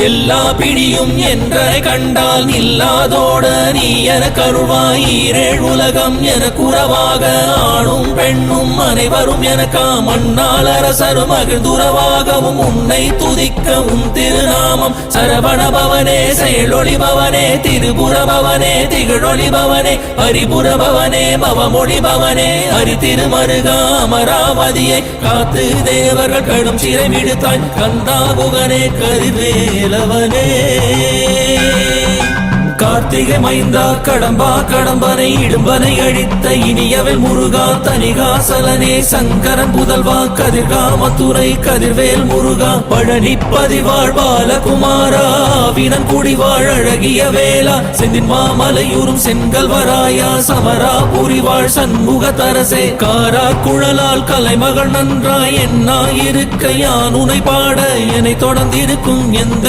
எல்லா பிடியும் என்ற கண்டால் நில்லாதோட நீ என கருள்வாய் ஈரேழ் உலகம் என குறவாக ஆணும் பெண்ணும் அனைவரும் எனக்கா மண்ணால் அரசரும் மகிழ்ந்துறவாகவும் உன்னை துதிக்க உன் திருநாமம் சரவணபவனே செயலொளிபவனே திருபுரபவனே திகழொளிபவனே பரிபுரபவனே பவமொழிபவனே ஹரி திருமருகா அமராவதியை காத்து தேவர்கள் கடும் சிறைமிடுத்தாய் கந்தாகுகனே கதிர்வேலவனே கார்த்திகை மைந்தா கடம்பா கடம்பனை இடும்பனை அழித்த இனியவன் முருகா தனிகாசலனே சங்கரன் புதல்வா கதிர்காமத்துறை கதிர்வேல் முருகா பழனி பதிவாழ் பாலகுமாரா வினன் குடிவாழ் அழகிய வேளா செந்தின் மாமலையூரும் செங்கல்வராயா சமரா புரிவாழ் சண்முக தரசே காரா குழலால் கலைமகள் நன்றாய் என்னாயிருக்க யான் உனை பாட என்னை தொடர்ந்திருக்கும் எந்த